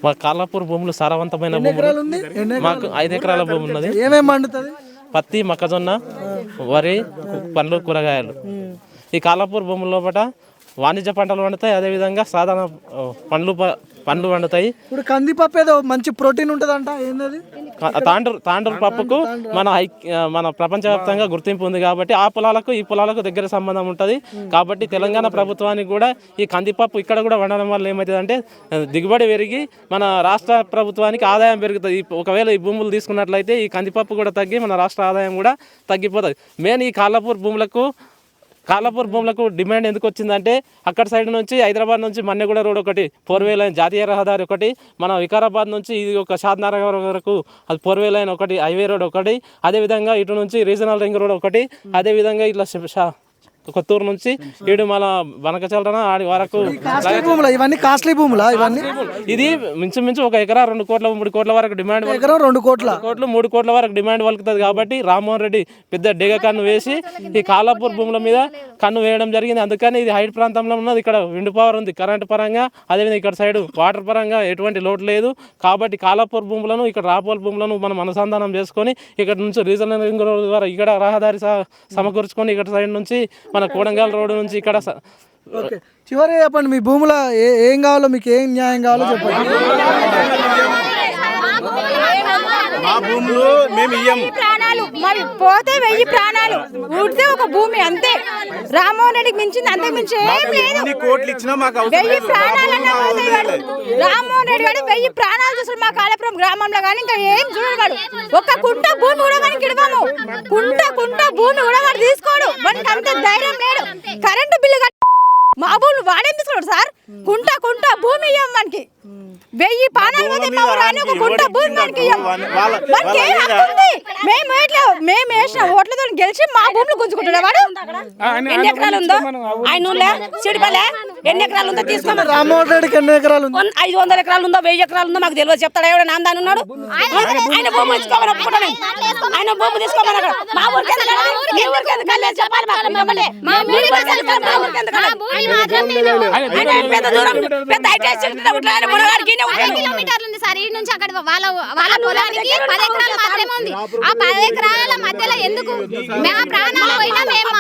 మా కాలాపూర్ భూములు సారవంతమైన ఎకరాలు ఉంది? మాకు 5 ఎకరాల భూమి ఉన్నది. ఏమేమి పండుతుంది? పత్తి, మొక్కజొన్న, వరి, పండ్లు, కూరగాయలు. ఈ కాలాపూర్ భూముల లోపల వాణిజ్య పంటలు పండుతాయి, అదేవిధంగా సాధారణ పండ్లు పండుతాయి. ఇప్పుడు కందిపప్పు ఏదో మంచి ప్రోటీన్ ఉంటుందంట, ఏంటది? తాండూరు పప్పుకు మన ప్రపంచవ్యాప్తంగా గుర్తింపు ఉంది కాబట్టి ఆ పొలాలకు ఈ పొలాలకు దగ్గర సంబంధం ఉంటుంది. కాబట్టి తెలంగాణ ప్రభుత్వానికి కూడా ఈ కందిపప్పు ఇక్కడ కూడా వండడం వల్ల ఏమవుతుందంటే దిగుబడి పెరిగి మన రాష్ట్ర ప్రభుత్వానికి ఆదాయం పెరుగుతుంది. ఒకవేళ ఈ భూములు తీసుకున్నట్లయితే ఈ కందిపప్పు కూడా తగ్గి మన రాష్ట్ర ఆదాయం కూడా తగ్గిపోతుంది. మెయిన్ ఈ కాలాపూర్ భూములకు డిమాండ్ ఎందుకు వచ్చిందంటే అక్కడ సైడ్ నుంచి హైదరాబాద్ నుంచి మన్నెగూడ రోడ్ ఒకటి, 4 వే లైన్ జాతీయ రహదారి ఒకటి, మన వికారాబాద్ నుంచి ఇది ఒక షాద్నగర్ వరకు అది 4 వే లైన్ ఒకటి, హైవే రోడ్ ఒకటి, అదేవిధంగా ఇటు నుంచి రీజనల్ రింగ్ రోడ్ ఒకటి, అదేవిధంగా ఇట్లా కొత్తూరు నుంచి ఏడు మన బనకచలన ఆడి వరకు. ఇవన్నీ కాస్ట్లీ భూములా? ఇవన్నీ ఇది మించుమించు 1 ఎకరా 2 కోట్ల 3 కోట్ల వరకు డిమాండ్, 2 కోట్ల 3 కోట్ల వరకు డిమాండ్ వలుకుతుంది. కాబట్టి రామ్మోహన్ రెడ్డి పెద్ద డెగ కన్ను వేసి ఈ కాలాపూర్ భూముల మీద కన్ను వేయడం జరిగింది. అందుకని ఇది హైట్ ప్రాంతంలో ఉన్నది, ఇక్కడ విండ్ పవర్ ఉంది కరెంట్ పరంగా, అదేవిధంగా ఇక్కడ సైడ్ వాటర్ పరంగా ఎటువంటి లోటు లేదు. కాబట్టి కాలాపూర్ భూములను ఇక్కడ రాపోల్ భూములను మనం అనుసంధానం చేసుకొని ఇక్కడ నుంచి రీజనల్ రింగ్ రోడ్ ద్వారా ఇక్కడ రహదారి సమకూర్చుకొని ఇక్కడ సైడ్ నుంచి మన కోడంగల్ రోడ్డు నుంచి ఇక్కడ. చివరి చెప్పండి, మీ భూముల ఏం కావాలో, మీకు ఏం న్యాయం కావాలో చెప్పండి. మా భూములు మేము ఇయ్యం. ప్రాణాలు మరి పోతే 1000 ప్రాణాలు, ఊడితే ఒక భూమి అంతే. రామ్మోహన్ రెడ్డికి మించింది అంతకు మించి ఏం లేదు. కోట్లు ఇచ్చినా మాకు 1000 ప్రాణాలన్నా పోతాయి. రామ్మోహన్ రెడ్డి గారు 1000 ప్రాణాలు చూసాడు మా కాళపురం గ్రామంలో, కానీ ఇంకా ఏం చూడవాడు. ఒక్క కుంట భూమి కూడా మనకి ఇడవాము, కుంట భూమి కూడా వాడు తీసుకోడు, మనకి అంత ధైర్యం లేదు. కరెంటు బిల్లు మా భూములు వాడేం తీసుకోడు సార్. కుంట భూమి ఇయ్యం మనకి. 1000 ప్రాణాలు పోతే మా ఊరాని ఒక కుంట భూమి మనకి ఇయ్యం. మనకి ఏం హక్కు ఉంది? మేము వేసిన ఓట్లతో గెలిచి మా భూములు గుంజుకుంటున్నా వాడు. ఎన్ని ఎకరాలు ఉందో ఆయన సిడిపల్లె, ఎన్ని ఎకరాలు ఉందో తీసుకోమని. రామ్మోహన్ రెడ్డికి ఎన్ని ఎకరాలు ఉంది? 500 ఎకరాలు ఉందో 1000 ఎకరాలు ఉందో మాకు తెలియదు. చెప్తాడు ఎవడో నాందాని ఉన్నాడు. ఆయన భూమి తీసుకోమని ఒప్పుకుంటాను, ఆయన భూమి తీసుకోమని. మా ఊరికి చెప్పాలి, పెద్ద దూరం పెద్ద సార్ ఈ నుంచి అక్కడ వాళ్ళ పొలానికి 10 ఎకరాలు మాత్రమే ఉంది. ఆ 10 ఎకరాల మధ్యలో ఎందుకు మా ప్రాణాలు పోయినా మేము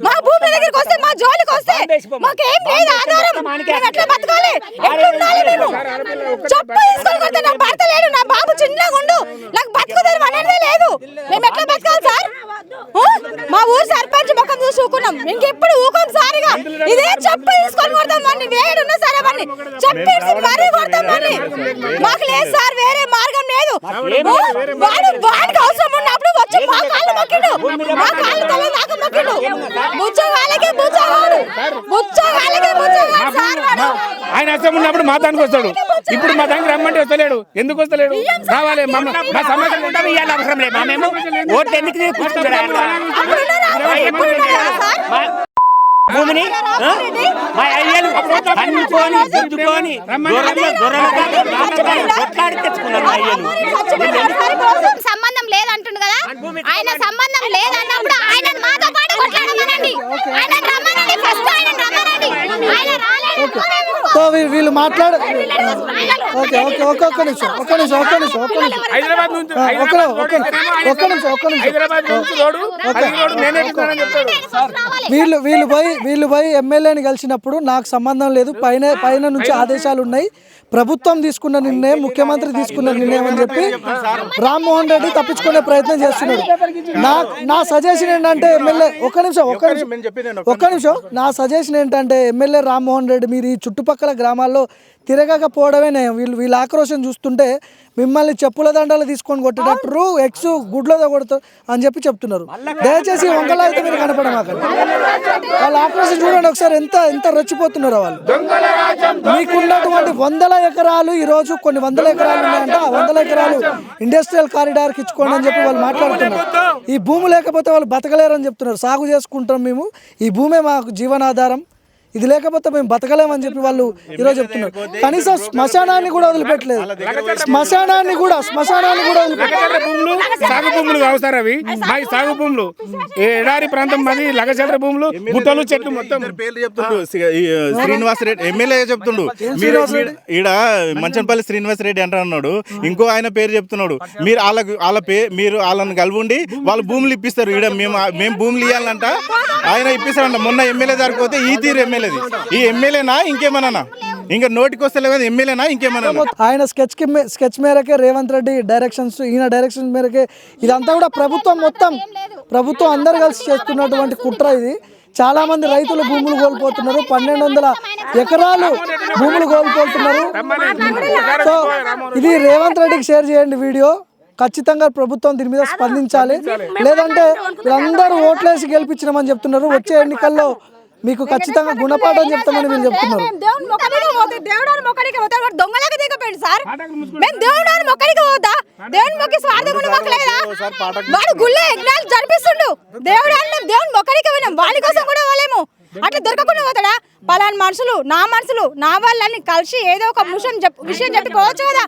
మా భూమి దగ్గరికి వస్తే మా జోలికి వస్తే మాకేం లేదు ఆధారం. ఎట్లా బతకాలి? ఎట్లా ఉండాలి? మేము చెప్పు తీసుకొని కొడితే నా భర్త లేడు, నా బాబు చిన్నగా ఉండు, నాకు బతుకుదని అనేదే లేదు. మేము ఎట్లా బతకాలి సార్? మా ఊరు సర్పంచ్ ముఖం చూసి ఊకున్నాం, ఇంకెప్పుడు ఊకోం సారిగా. ఇదే చెప్పు తీసుకొని కొడతాం వాడిని, వేడున్నా సరే వాడిని చెప్పేసి మరీ కొడతాం వాడిని. మాకు లేదు సార్, వేరే మార్గం లేదు. వాడికి అవసరం ఉన్నప్పుడు వచ్చి మా కాళ్ళు మొక్కిడు, మా కాళ్ళు తల దాకా మొక్కిడు. బుచ్చగాళ్ళకి బుచ్చగాడు, బుచ్చగాళ్ళకి బుచ్చగాడు సార్ వాడు. ఆయన అసలు ఉన్నప్పుడు మా దానికి వస్తాడు, ఇప్పుడు మా దానికి రమ్మంటే వస్తలేడు. ఎందుకు వస్తలేడు? రావాలి మా సమస్యలు ఉంటారు, ఇవాళ అవసరం లేదు. మేము ఓట్లు ఎందుకు భూమిని మా అయ్యలు అన్నుకొని గుద్దుకొని కొట్లాడి తెచ్చుకున్నారు. అయ్యలు సంబంధం లేదంటుండు కదా, ఆయన సంబంధం లేదన్నప్పుడు ఆయన మాతో పాటు కొట్లాడమనండి, ఆయన రమ్మనండి, ఫస్ట్ ఆయన రమ్మనండి. ఆయన రాలేదు. సో వీళ్ళు మాట్లాడు. ఓకే ఓకే ఒక్క నిమిషం హైదరాబాద్ నుంచి వీళ్ళు పోయి ఎమ్మెల్యేని కలిసినప్పుడు నాకు సంబంధం లేదు, పైన నుంచి ఆదేశాలు ఉన్నాయి, ప్రభుత్వం తీసుకున్న నిర్ణయం, ముఖ్యమంత్రి తీసుకున్న నిర్ణయం అని చెప్పి రామ్మోహన్ రెడ్డి తప్పించుకునే ప్రయత్నం చేస్తున్నాడు. నా సజెషన్ ఏంటంటే ఎమ్మెల్యే ఒక్క నిమిషం నా సజెషన్ ఏంటంటే ఎమ్మెల్యే రామ్మోహన్ రెడ్డి మీరు ఈ చుట్టుపక్కల గ్రామాల్లో తిరగకపోవడమే నయం. వీళ్ళ ఆక్రోశం చూస్తుంటే మిమ్మల్ని చెప్పుల దండాలు తీసుకొని కొట్టేటట్టు ఎక్స్ గుడ్లతో కొడతారు అని చెప్పి చెప్తున్నారు. దయచేసి వంకలా అయితే మీరు కనపడమాకండి. వాళ్ళ ఆక్రోశం చూడండి ఒకసారి, ఎంత రెచ్చిపోతున్నారో వాళ్ళు. మీకున్నటువంటి 100 ఎకరాలు ఈరోజు కొన్ని 100 ఎకరాలు ఉన్నాయంట, ఆ 100 ఎకరాలు ఇండస్ట్రియల్ కారిడార్కి ఇచ్చుకోండి అని చెప్పి వాళ్ళు మాట్లాడుతున్నారు. ఈ భూమి లేకపోతే వాళ్ళు బతకలేరని చెప్తున్నారు. సాగు చేసుకుంటాం మేము, ఈ భూమే మాకు జీవనాధారం, ఇది లేకపోతే మేము బతకలేమని చెప్పి వాళ్ళు ఈరోజు చెప్తున్నారు. కనీసం శ్మశానాన్ని కూడా వదిలిపెట్టలేదు. శ్మశానాన్ని కూడా భూములు సాగు భూములు కావు సార్ అవి. మా సాగు భూములు ఎడారి ప్రాంతం మాది, లగచంద్ర భూములు, గుట్టలు, చెట్లు మొత్తం. పేర్లు చెప్తుండు శ్రీనివాస్ రెడ్డి ఎమ్మెల్యే చెప్తుండు. మీరు ఈడ మంచంపల్లి శ్రీనివాస్ రెడ్డి అంటున్నాడు, ఇంకో ఆయన పేరు చెప్తున్నాడు. మీరు మీరు వాళ్ళని కలుపుండి వాళ్ళు భూములు ఇప్పిస్తారు. ఈడ మేము భూములు ఇవ్వాలంట, ఆయన ఇప్పిస్తారంట. మొన్న ఎమ్మెల్యే దగ్గరికి పోతే ఈ తీరు ఎమ్మెల్యే, ఈ ఎమ్మెల్యేనా ఇంకేమన్నా, ఇంకా నోటికి వస్తలే కదా ఎమ్మెల్యేనా ఇంకేమన్నా. ఆయన స్కెచ్ మేరకే రేవంత్ రెడ్డి డైరెక్షన్స్, ఈయన డైరెక్షన్స్ మేరకే ఇదంతా కూడా ప్రభుత్వం అందరు కలిసి చేస్తున్నటువంటి కుట్ర ఇది. చాలా మంది రైతులు భూములు కోల్పోతున్నారు, 1200 ఎకరాలు భూములు కోల్పోతున్నారు. సో ఇది రేవంత్ రెడ్డికి షేర్ చేయండి వీడియో. ఖచ్చితంగా ప్రభుత్వం దీని మీద స్పందించాలి, లేదంటే వీళ్ళందరూ ఓట్లేసి గెలిపించినామని చెప్తున్నారు. వచ్చే ఎన్నికల్లో మీకు ఖచ్చితంగా గుణపాఠం చెప్తామని వీళ్ళు చెప్తున్నారు. దొంగలాగా దిగపోయింది సార్, మేము దేవుడు మొక్కడికి పోతా, దేవుని మొక్కి స్వార్థం మొక్క లేదా? వాడు గుళ్ళే యజ్ఞాలు జరిపిస్తుండు, దేవుని మొక్కడికి పోయినాం, వాడి కోసం కూడా పోలేము. అట్లా దొరకకుండా పోతాడా? పలానా మనుషులు నా వాళ్ళని కలిసి ఏదో ఒక విషయం చెప్పి పోవచ్చు కదా.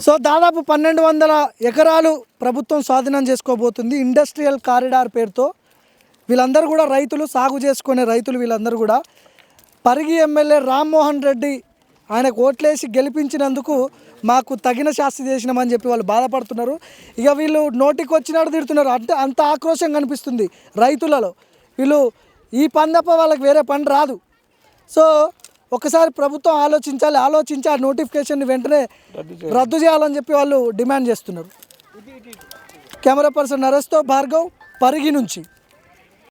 సో దాదాపు 1200 ఎకరాలు ప్రభుత్వం స్వాధీనం చేసుకోబోతుంది ఇండస్ట్రియల్ కారిడార్ పేరుతో. వీళ్ళందరూ కూడా రైతులు, సాగు చేసుకునే రైతులు. వీళ్ళందరూ కూడా పరిగి ఎమ్మెల్యే రామ్మోహన్ రెడ్డి ఆయనకు ఓట్లేసి గెలిపించినందుకు మాకు తగిన శాస్తి చేసినామని చెప్పి వాళ్ళు బాధపడుతున్నారు. ఇక వీళ్ళు నోటికి వచ్చినట్టు తిడుతున్నారు. అంటే అంత ఆక్రోశం కనిపిస్తుంది రైతులలో. వీళ్ళు ఈ పని తప్ప వాళ్ళకి వేరే పని రాదు. సో ఒకసారి ప్రభుత్వం ఆలోచించి ఆ నోటిఫికేషన్ని వెంటనే రద్దు చేయాలని చెప్పి వాళ్ళు డిమాండ్ చేస్తున్నారు. కెమెరా పర్సన్ నరేష్తో భార్గవ్, పరిగి నుంచి.